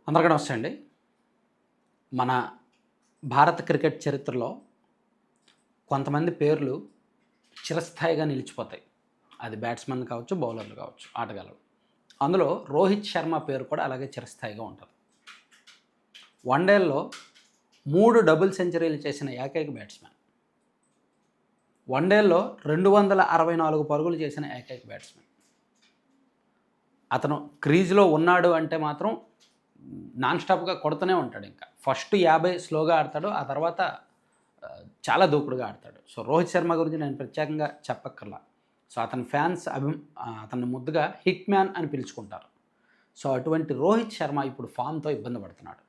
అందరికీ నమస్తే అండి. మన భారత క్రికెట్ చరిత్రలో కొంతమంది పేర్లు చిరస్థాయిగా నిలిచిపోతాయి. అది బ్యాట్స్‌మెన్ కావచ్చు, బౌలర్లు కావచ్చు, ఆటగాళ్ళు. అందులో రోహిత్ శర్మ పేరు కూడా అలాగే చిరస్థాయిగా ఉంటది. వన్‌డేల్లో 3 డబుల్ సెంచరీలు చేసిన ఏకైక బ్యాట్స్‌మెన్. వన్‌డేల్లో 264 పరుగులు చేసిన ఏకైక బ్యాట్స్‌మెన్. అతను క్రీజ్‌లో ఉన్నాడు అంటే మాత్రం నాన్ స్టాప్‌గా కొడుతూనే ఉంటాడు ఇంకా. ఫస్ట్ 50 స్లోగా ఆడతాడు. ఆ తర్వాత చాలా దూకుడుగా ఆడతాడు. సో, రోహిత్ శర్మ గురించి నేను ప్రత్యేకంగా చెప్పక్కర్లా. సో, అతని ఫ్యాన్స్ అతన్ని ముద్దుగా హిట్ మ్యాన్ అని పిలుచుకుంటారు. సో, అటువంటి రోహిత్ శర్మ ఇప్పుడు ఫామ్‌తో ఇబ్బంది పడుతున్నాడు.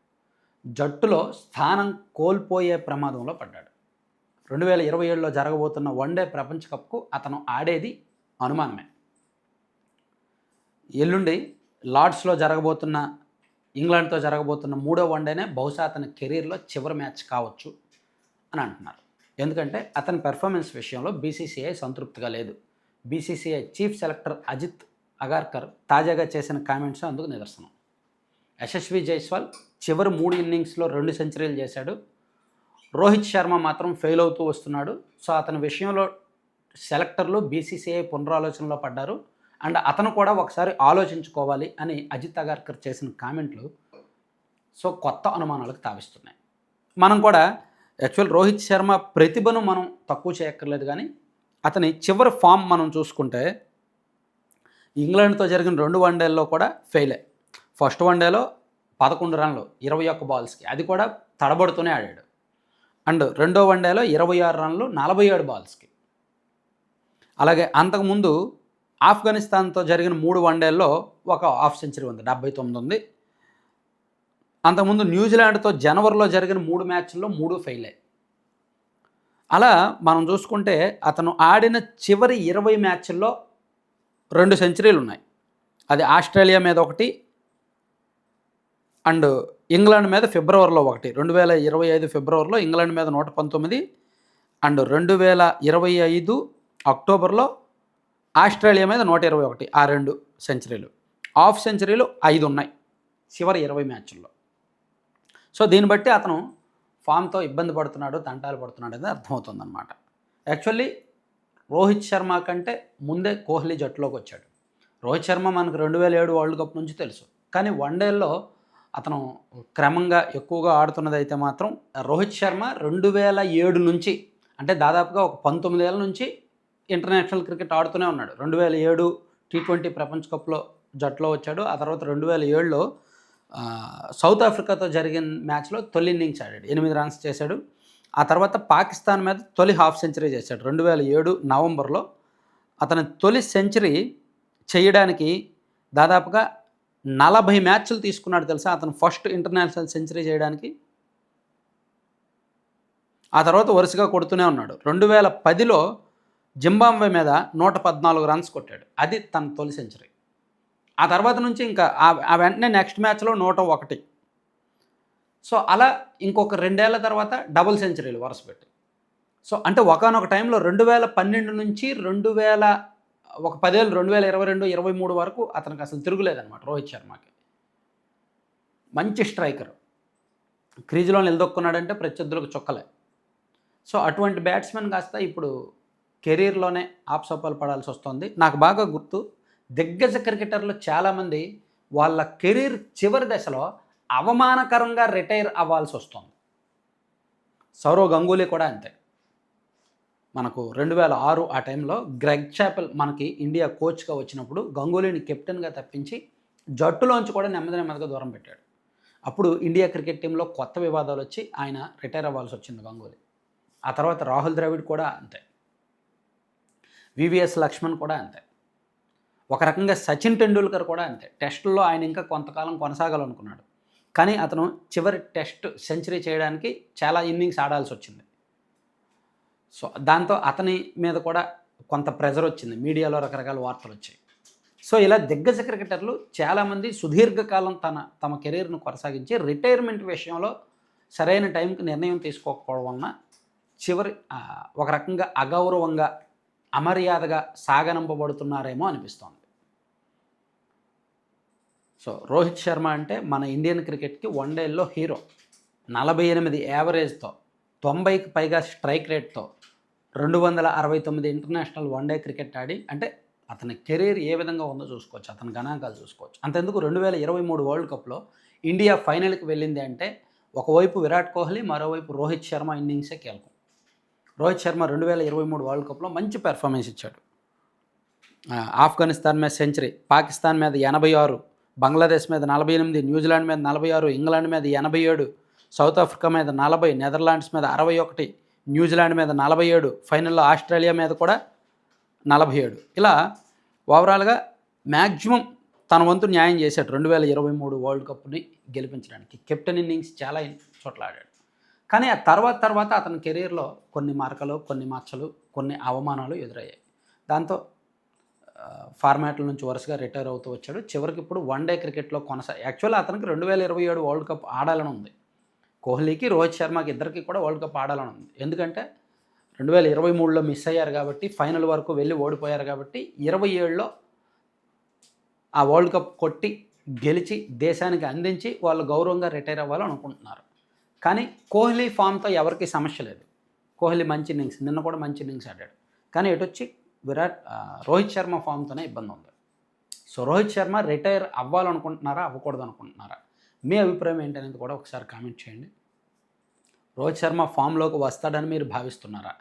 జట్టులో స్థానం కోల్పోయే ప్రమాదంలో పడ్డాడు. 2027లో జరగబోతున్న వన్‌డే ప్రపంచ కప్‌కు అతను ఆడేది అనుమానమే. ఎల్లుండి లార్డ్స్‌లో జరగబోతున్న ఇంగ్లాండ్‌తో జరగబోతున్న మూడో వన్‌డేనే బహుశా అతని కెరీర్‌లో చివరి మ్యాచ్ కావచ్చు అని అంటున్నారు. ఎందుకంటే అతని పెర్ఫార్మెన్స్ విషయంలో బీసీసీఐ సంతృప్తిగా లేదు. BCCI chief selector Ajit Agarkar తాజాగా చేసిన కామెంట్స్ అందుకు నిదర్శనం. యశస్వి జైస్వాల్ చివరి 3 ఇన్నింగ్స్‌లో 2 సెంచరీలు చేశాడు. రోహిత్ శర్మ మాత్రం ఫెయిల్ అవుతూ వస్తున్నాడు. సో, అతని విషయంలో సెలెక్టర్లు బీసీసీఐ పునరాలోచనలో పడ్డారు. అండ్ అతను కూడా ఒకసారి ఆలోచించుకోవాలి అని అజిత్ అగార్కర్ చేసిన కామెంట్లు కొత్త అనుమానాలకు తావిస్తున్నాయి. మనం కూడా యాక్చువల్ రోహిత్ శర్మ ప్రతిభను మనం తక్కువ చేయక్కర్లేదు, కానీ అతని చివరి ఫామ్ మనం చూసుకుంటే ఇంగ్లాండ్తో జరిగిన 2 వన్‌డేల్లో కూడా ఫెయిలే. ఫస్ట్ వన్‌డేలో 11 రన్లు 21 బాల్స్‌కి, అది కూడా తడబడుతూనే ఆడాడు. అండ్ రెండో వన్‌డేలో 26 రన్లు 47 బాల్స్‌కి. అలాగే అంతకుముందు ఆఫ్ఘనిస్తాన్తో జరిగిన 3 వన్‌డేల్లో ఒక హాఫ్ సెంచరీ ఉంది, 79 ఉంది. అంతకుముందు న్యూజిలాండ్తో జనవరిలో జరిగిన 3 మ్యాచ్ల్లో 3 ఫెయిలే. అలా మనం చూసుకుంటే అతను ఆడిన చివరి 20 మ్యాచ్ల్లో 2 సెంచరీలు ఉన్నాయి. అది ఆస్ట్రేలియా మీద ఒకటి అండ్ ఇంగ్లాండ్ మీద ఫిబ్రవరిలో ఒకటి. 2025 ఫిబ్రవరిలో ఇంగ్లాండ్ మీద 119 అండ్ 2025 అక్టోబర్లో ఆస్ట్రేలియా మీద 121. ఆ 2 సెంచరీలు. హాఫ్ సెంచరీలు 5 ఉన్నాయి చివరి 20 మ్యాచ్ల్లో. సో, దీన్ని బట్టి అతను ఫామ్‌తో ఇబ్బంది పడుతున్నాడు, తంటాలు పడుతున్నాడు అనేది అర్థమవుతుందన్నమాట. యాక్చువల్లీ రోహిత్ శర్మ కంటే ముందే కోహ్లీ జట్టులోకి వచ్చాడు. రోహిత్ శర్మ మనకు 2007 వరల్డ్ కప్ నుంచి తెలుసు. కానీ వన్‌డేల్లో అతను క్రమంగా ఎక్కువగా ఆడుతున్నదైతే మాత్రం రోహిత్ శర్మ 2007 నుంచి, అంటే దాదాపుగా ఒక 19 ఏళ్ల నుంచి ఇంటర్నేషనల్ క్రికెట్ ఆడుతూనే ఉన్నాడు. 2007 టీ20 ప్రపంచ కప్‌లో జట్టులో వచ్చాడు. ఆ తర్వాత 2007లో సౌత్ ఆఫ్రికాతో జరిగిన మ్యాచ్లో తొలి ఇన్నింగ్స్ ఆడాడు. 8 రన్స్ చేశాడు. ఆ తర్వాత పాకిస్తాన్ మీద తొలి హాఫ్ సెంచరీ చేశాడు 2007 నవంబర్లో. అతని తొలి సెంచరీ చేయడానికి దాదాపుగా 40 మ్యాచ్లు తీసుకున్నాడు తెలుసా అతను ఫస్ట్ ఇంటర్నేషనల్ సెంచరీ చేయడానికి. ఆ తర్వాత వరుసగా కొడుతూనే ఉన్నాడు. 2010లో జింబాబ్వే మీద 114 రన్స్ కొట్టాడు. అది తన తొలి సెంచరీ. ఆ తర్వాత నుంచి ఇంకా ఆ వెంటనే నెక్స్ట్ మ్యాచ్లో 101. సో, అలా ఇంకొక 2 ఏళ్ల తర్వాత డబుల్ సెంచరీలు వరుసపెట్టి. సో, అంటే ఒకానొక టైంలో 2012 నుంచి 10 ఏళ్ళు 2022, 23 వరకు అతనికి అసలు తిరుగులేదనమాట రోహిత్ శర్మకి. మంచి స్ట్రైకర్. క్రీజులో నిలదొక్కున్నాడంటే ప్రత్యర్థులకు చుక్కలే. సో, అటువంటి బ్యాట్స్మెన్ కాస్త ఇప్పుడు కెరీర్‌లోనే ఆపసోపాలు పడాల్సి వస్తుంది. నాకు బాగా గుర్తు, దిగ్గజ క్రికెటర్లు చాలామంది వాళ్ళ కెరీర్ చివరి దశలో అవమానకరంగా రిటైర్ అవ్వాల్సి వస్తుంది. సౌరవ్ గంగూలీ కూడా అంతే. మనకు 2006 ఆ టైంలో గ్రెగ్ చాపెల్ మనకి ఇండియా కోచ్‌గా వచ్చినప్పుడు గంగూలీని కెప్టెన్‌గా తప్పించి జట్టులోంచి కూడా నెమ్మదిగా దూరం పెట్టాడు. అప్పుడు ఇండియా క్రికెట్ టీంలో కొత్త వివాదాలు వచ్చి ఆయన రిటైర్ అవ్వాల్సి వచ్చింది గంగూలీ. ఆ తర్వాత రాహుల్ ద్రావిడ్ కూడా అంతే. వివిఎస్ లక్ష్మణ్ కూడా అంతే. ఒక రకంగా సచిన్ టెండూల్కర్ కూడా అంతే. టెస్టుల్లో ఆయన ఇంకా కొంతకాలం కొనసాగాలనుకున్నాడు. కానీ అతను చివరి టెస్ట్ సెంచరీ చేయడానికి చాలా ఇన్నింగ్స్ ఆడాల్సి వచ్చింది. సో, దాంతో అతని మీద కూడా కొంత ప్రెజర్ వచ్చింది. మీడియాలో రకరకాల వార్తలు వచ్చాయి. సో, ఇలా దిగ్గజ క్రికెటర్లు చాలామంది సుదీర్ఘకాలం తమ కెరీర్‌ను కొనసాగించి రిటైర్మెంట్ విషయంలో సరైన టైంకి నిర్ణయం తీసుకోకపోవడం వలన చివరి ఒక రకంగా అగౌరవంగా, అమర్యాదగా సాగనంపబడుతున్నారేమో అనిపిస్తోంది. సో రోహిత్ శర్మ అంటే మన ఇండియన్ క్రికెట్కి వన్డేల్లో హీరో. 48 యావరేజ్తో, 90కి పైగా స్ట్రైక్ రేట్తో 269 ఇంటర్నేషనల్ వన్డే క్రికెట్ ఆడి, అంటే అతని కెరీర్ ఏ విధంగా ఉందో చూసుకోవచ్చు, అతని గణాంకాలు చూసుకోవచ్చు. అంతెందుకు 2023 వరల్డ్ కప్లో ఇండియా ఫైనల్కి వెళ్ళింది అంటే ఒకవైపు విరాట్ కోహ్లీ, మరోవైపు రోహిత్ శర్మ ఇన్నింగ్సే కీలకం. రోహిత్ శర్మ 2023 వరల్డ్ కప్లో మంచి పెర్ఫార్మెన్స్ ఇచ్చాడు. ఆఫ్ఘనిస్తాన్ మీద సెంచరీ, పాకిస్తాన్ మీద 86, బంగ్లాదేశ్ మీద 48, న్యూజిలాండ్ మీద 46, ఇంగ్లాండ్ మీద 87, సౌత్ ఆఫ్రికా మీద 40, నెదర్లాండ్స్ మీద 61, న్యూజిలాండ్ మీద 47, ఫైనల్లో ఆస్ట్రేలియా మీద కూడా 47. ఇలా ఓవరాల్గా మ్యాక్సిమం తన వంతు న్యాయం చేశాడు 2023 వరల్డ్ కప్ని గెలిపించడానికి. కెప్టెన్ ఇన్నింగ్స్ చాలా చోట్ల ఆడాడు. కానీ ఆ తర్వాత అతని కెరీర్లో కొన్ని మరకలు, కొన్ని మచ్చలు, కొన్ని అవమానాలు ఎదురయ్యాయి. దాంతో ఫార్మాట్ల నుంచి వరుసగా రిటైర్ అవుతూ వచ్చాడు. చివరికి ఇప్పుడు వన్డే క్రికెట్లో యాక్చువల్లీ అతనికి 2027 వరల్డ్ కప్ ఆడాలని ఉంది. కోహ్లీకి, రోహిత్ శర్మకి ఇద్దరికి కూడా వరల్డ్ కప్ ఆడాలని ఉంది. ఎందుకంటే 2023లో మిస్ అయ్యారు కాబట్టి, ఫైనల్ వరకు వెళ్ళి ఓడిపోయారు కాబట్టి 27లో ఆ వరల్డ్ కప్ కొట్టి గెలిచి దేశానికి అందించి వాళ్ళు గౌరవంగా రిటైర్ అవ్వాలని అనుకుంటున్నారు. కానీ కోహ్లీ ఫామ్తో ఎవరికి సమస్య లేదు. కోహ్లీ మంచి ఇన్నింగ్స్, నిన్న కూడా మంచి ఇన్నింగ్స్ ఆడాడు. కానీ ఎటొచ్చి రోహిత్ శర్మ ఫామ్తోనే ఇబ్బంది ఉంది. సో రోహిత్ శర్మ రిటైర్ అవ్వాలనుకుంటున్నారా, అవ్వకూడదు అనుకుంటున్నారా? మీ అభిప్రాయం ఏంటనేది కూడా ఒకసారి కామెంట్ చేయండి. రోహిత్ శర్మ ఫామ్లోకి వస్తాడని మీరు భావిస్తున్నారా?